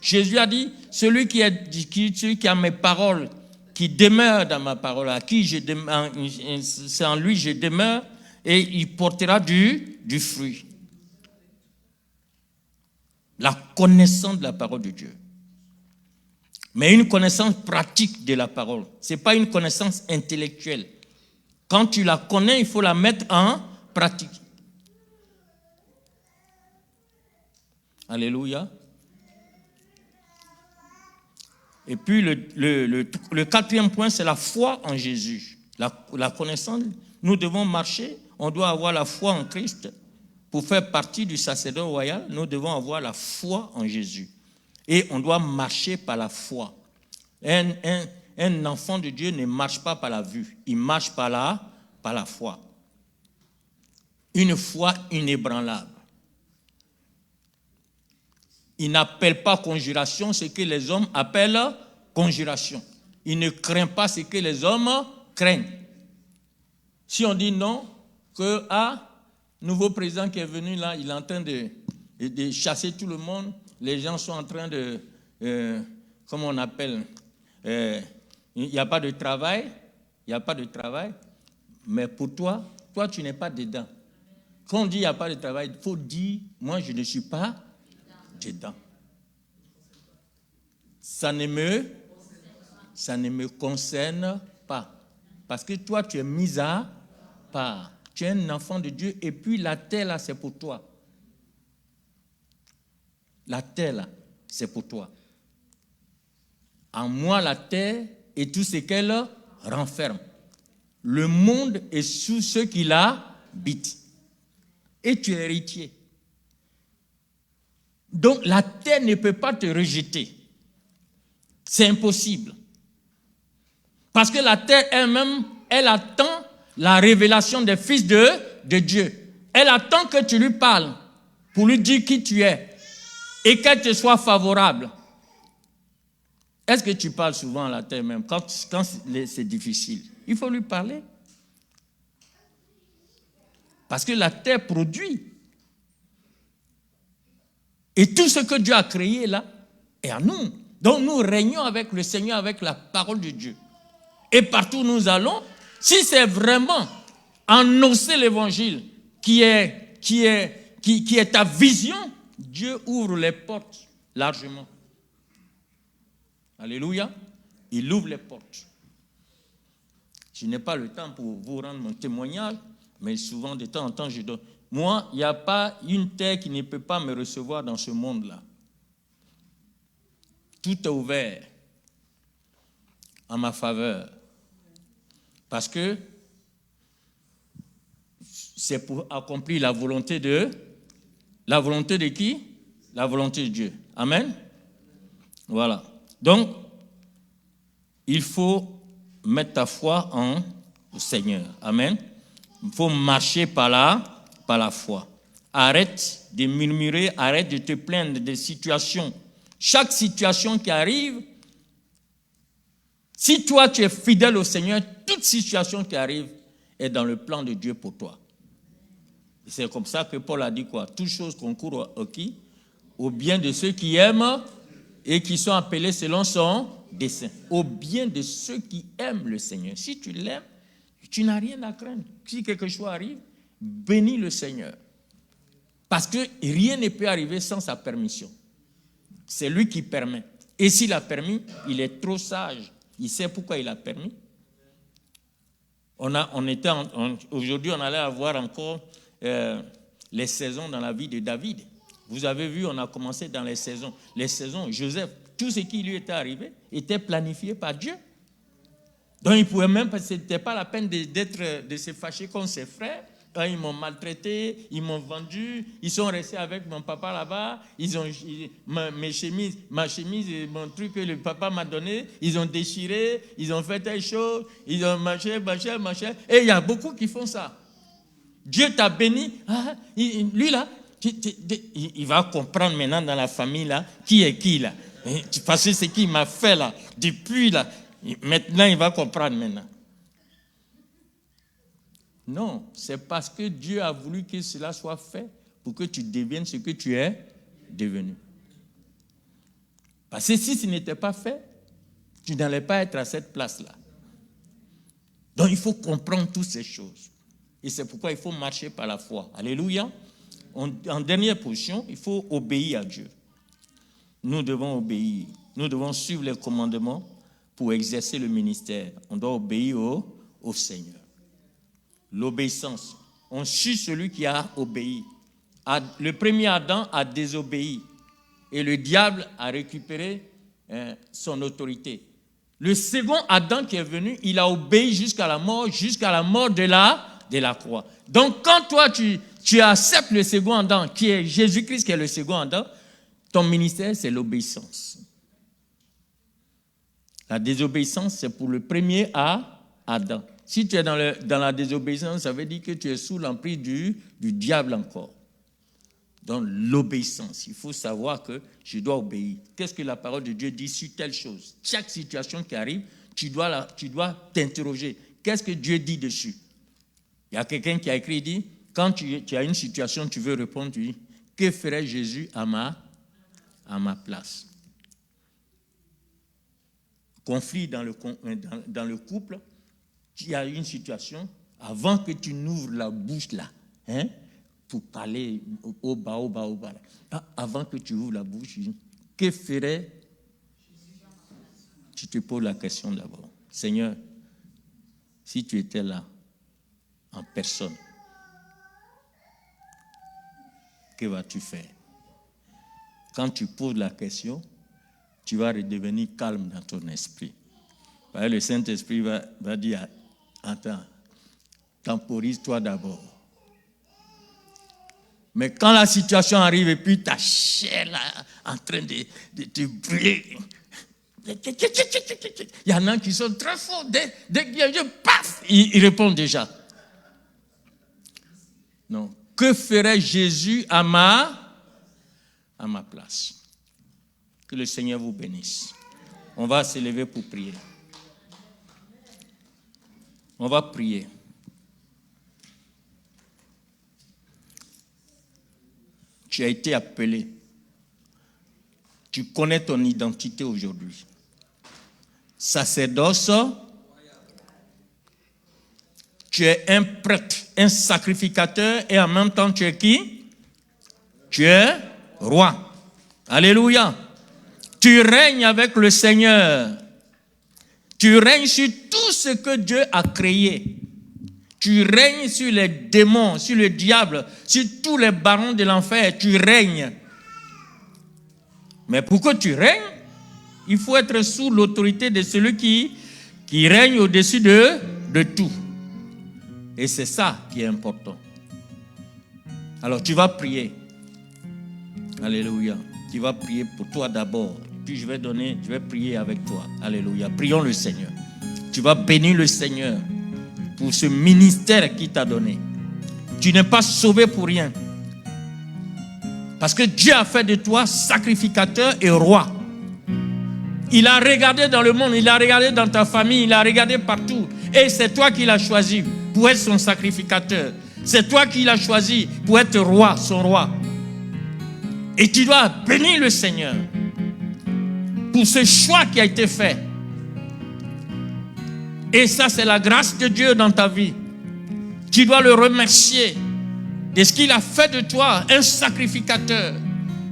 Jésus a dit, celui qui a mes paroles, qui demeure dans ma parole, à qui c'est en lui je demeure, et il portera du fruit. La connaissance de la parole de Dieu. mais une connaissance pratique de la parole. Ce n'est pas une connaissance intellectuelle. Quand tu la connais, il faut la mettre en pratique. Alléluia. Et puis le quatrième point, c'est la foi en Jésus. La connaissance, nous devons marcher, on doit avoir la foi en Christ. Pour faire partie du sacerdoce royal, nous devons avoir la foi en Jésus. Et on doit marcher par la foi. Un enfant de Dieu ne marche pas par la vue, il marche par la foi. Une foi inébranlable. Il n'appelle pas conjuration ce que les hommes appellent conjuration. Il ne craint pas ce que les hommes craignent. Si on dit non, que nouveau président qui est venu là, il est en train de chasser tout le monde, les gens sont en train de, comment on appelle, il n'y a pas de travail, mais pour toi tu n'es pas dedans. Quand on dit il n'y a pas de travail, il faut dire, moi je ne suis pas dedans. Ça ne me concerne pas. Parce que toi, tu es mis à part. Tu es un enfant de Dieu et puis la terre, là, c'est pour toi. La terre, là, c'est pour toi. En moi, la terre et tout ce qu'elle renferme. Le monde est sous ceux qui l'habitent. Et tu es héritier. Donc, la terre ne peut pas te rejeter. C'est impossible. Parce que la terre elle-même, elle attend la révélation des fils de Dieu. Elle attend que tu lui parles pour lui dire qui tu es et qu'elle te soit favorable. Est-ce que tu parles souvent à la terre même quand c'est difficile? Il faut lui parler. Parce que la terre produit. Et tout ce que Dieu a créé là est à nous. Donc nous régnons avec le Seigneur, avec la parole de Dieu. Et partout où nous allons, si c'est vraiment annoncer l'évangile qui est ta vision, Dieu ouvre les portes largement. Alléluia. Il ouvre les portes. Je n'ai pas le temps pour vous rendre mon témoignage, mais souvent de temps en temps je donne. Moi, il n'y a pas une terre qui ne peut pas me recevoir dans ce monde-là. Tout est ouvert en ma faveur. Parce que c'est pour accomplir la volonté de qui? La volonté de Dieu. Amen. Voilà. Donc, il faut mettre ta foi en le Seigneur. Amen. Il faut marcher par la foi. Arrête de murmurer, arrête de te plaindre des situations. Chaque situation qui arrive, si toi tu es fidèle au Seigneur, toute situation qui arrive est dans le plan de Dieu pour toi. Et c'est comme ça que Paul a dit quoi? Toutes choses concourent au qui? Au bien de ceux qui aiment et qui sont appelés selon son dessein. Au bien de ceux qui aiment le Seigneur. Si tu l'aimes, tu n'as rien à craindre. Si quelque chose arrive, bénis le Seigneur. Parce que rien ne peut arriver sans sa permission. C'est lui qui permet. Et s'il a permis, il est trop sage. Il sait pourquoi il a permis. Aujourd'hui, on allait avoir encore les saisons dans la vie de David. Vous avez vu, on a commencé dans les saisons. Les saisons, Joseph, tout ce qui lui était arrivé était planifié par Dieu. Donc il pouvait même, parce que ce n'était pas la peine de se fâcher contre ses frères. Ils m'ont maltraité, ils m'ont vendu, ils sont restés avec mon papa là-bas, ma chemise et mon truc que le papa m'a donné, ils ont déchiré, ils ont fait telle chose, ils ont machin. Et il y a beaucoup qui font ça. Dieu t'a béni, lui là, il va comprendre maintenant dans la famille là, qui est qui là. Parce que ce qu'il m'a fait là, depuis là, maintenant il va comprendre maintenant. Non, c'est parce que Dieu a voulu que cela soit fait pour que tu deviennes ce que tu es devenu. Parce que si ce n'était pas fait, tu n'allais pas être à cette place-là. Donc il faut comprendre toutes ces choses. Et c'est pourquoi il faut marcher par la foi. Alléluia. En dernière position, il faut obéir à Dieu. Nous devons obéir. Nous devons suivre les commandements pour exercer le ministère. On doit obéir au Seigneur. L'obéissance. On suit celui qui a obéi. Le premier Adam a désobéi. Et le diable a récupéré son autorité. Le second Adam qui est venu, il a obéi jusqu'à la mort de la croix. Donc quand toi tu acceptes le second Adam, qui est Jésus-Christ, qui est le second Adam, ton ministère c'est l'obéissance. La désobéissance c'est pour le premier Adam. Si tu es dans la désobéissance, ça veut dire que tu es sous l'emprise du diable encore. Dans l'obéissance, il faut savoir que je dois obéir. Qu'est-ce que la parole de Dieu dit sur telle chose? Chaque situation qui arrive, tu dois t'interroger. Qu'est-ce que Dieu dit dessus? Il y a quelqu'un qui a écrit, il dit, quand tu as une situation, tu veux répondre, tu dis, que ferait Jésus à ma place? Conflit dans le couple, il y a une situation, avant que tu n'ouvres la bouche là, pour parler au bas. Avant que tu ouvres la bouche, que ferait? Tu te poses la question d'abord. Seigneur, si tu étais là, en personne, que vas-tu faire? Quand tu poses la question, tu vas redevenir calme dans ton esprit. Le Saint-Esprit va dire, attends, temporise-toi d'abord. Mais quand la situation arrive et puis ta chair là, en train de te brûler, il y en a qui sont très forts. Dès qu'il y a un paf, ils répondent déjà. Non. Que ferait Jésus à ma place? Que le Seigneur vous bénisse. On va se lever pour prier. On va prier. Tu as été appelé. Tu connais ton identité aujourd'hui. Sacerdoce. Tu es un prêtre, un sacrificateur et en même temps tu es qui? Tu es roi. Alléluia. Tu règnes avec le Seigneur. Tu règnes sur tout ce que Dieu a créé. Tu règnes sur les démons, sur le diable, sur tous les barons de l'enfer. Tu règnes. Mais pour que tu règnes, il faut être sous l'autorité de celui qui règne au-dessus de tout. Et c'est ça qui est important. Alors tu vas prier. Alléluia. Tu vas prier pour toi d'abord. Puis je vais prier avec toi. Alléluia. Prions le Seigneur. Tu vas bénir le Seigneur pour ce ministère qu'il t'a donné. Tu n'es pas sauvé pour rien. Parce que Dieu a fait de toi sacrificateur et roi. Il a regardé dans le monde, il a regardé dans ta famille, il a regardé partout. Et c'est toi qui l'as choisi pour être son sacrificateur. C'est toi qui l'as choisi pour être roi, son roi. Et tu dois bénir le Seigneur pour ce choix qui a été fait. Et ça, c'est la grâce de Dieu dans ta vie. Tu dois le remercier de ce qu'il a fait de toi, un sacrificateur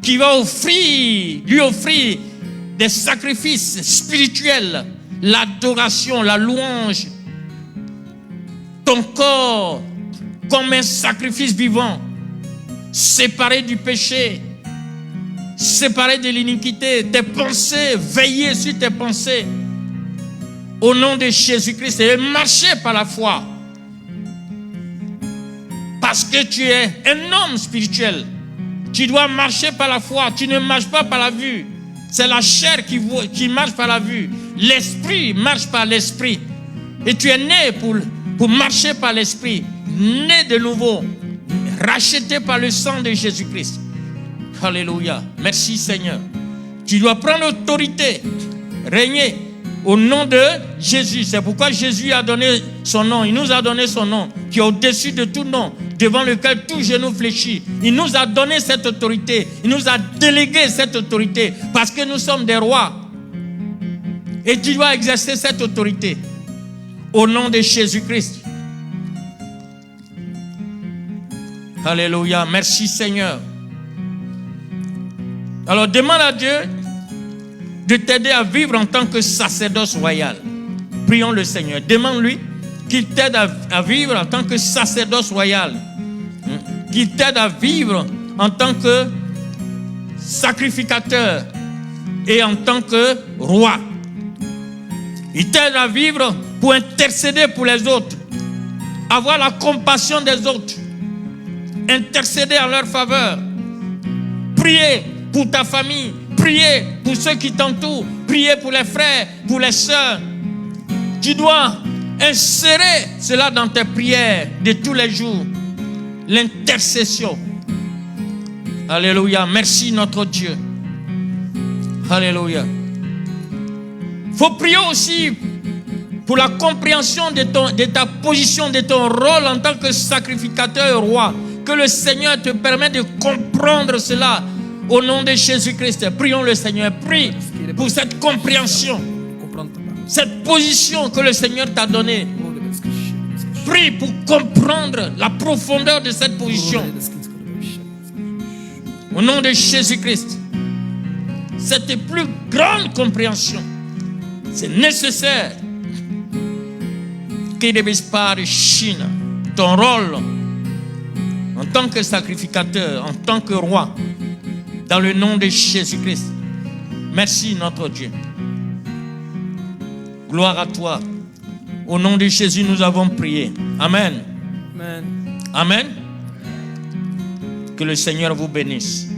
qui va lui offrir des sacrifices spirituels, l'adoration, la louange, ton corps comme un sacrifice vivant, séparé du péché, séparé de l'iniquité, tes pensées, veiller sur tes pensées au nom de Jésus-Christ et marcher par la foi. Parce que tu es un homme spirituel. Tu dois marcher par la foi. Tu ne marches pas par la vue. C'est la chair qui marche par la vue. L'esprit marche par l'esprit. Et tu es né pour marcher par l'esprit. Né de nouveau. Racheté par le sang de Jésus-Christ. Alléluia. Merci Seigneur. Tu dois prendre l'autorité. Régner au nom de Jésus. C'est pourquoi Jésus a donné son nom. Il nous a donné son nom, qui est au-dessus de tout nom, devant lequel tout genou fléchit. Il nous a donné cette autorité. Il nous a délégué cette autorité parce que nous sommes des rois. Et tu dois exercer cette autorité au nom de Jésus-Christ. Alléluia. Merci Seigneur. Alors demande à Dieu de t'aider à vivre en tant que sacerdoce royal. Prions le Seigneur. Demande-lui qu'il t'aide à vivre en tant que sacerdoce royal. Qu'il t'aide à vivre en tant que sacrificateur et en tant que roi. Il t'aide à vivre pour intercéder pour les autres. Avoir la compassion des autres. Intercéder en leur faveur. Prier pour ta famille. Prier pour ceux qui t'entourent. Prier pour les frères, pour les sœurs. Tu dois insérer cela dans tes prières de tous les jours. L'intercession. Alléluia. Merci notre Dieu. Alléluia. Il faut prier aussi pour la compréhension de ta position, de ton rôle en tant que sacrificateur et roi. Que le Seigneur te permette de comprendre cela au nom de Jésus-Christ. Prions le Seigneur. Prie pour cette compréhension, cette position que le Seigneur t'a donnée. Prie pour comprendre la profondeur de cette position. Au nom de Jésus-Christ. Cette plus grande compréhension, c'est nécessaire. Ton rôle en tant que sacrificateur, en tant que roi, dans le nom de Jésus-Christ. Merci notre Dieu. Gloire à toi. Au nom de Jésus, nous avons prié. Amen. Amen. Amen. Que le Seigneur vous bénisse.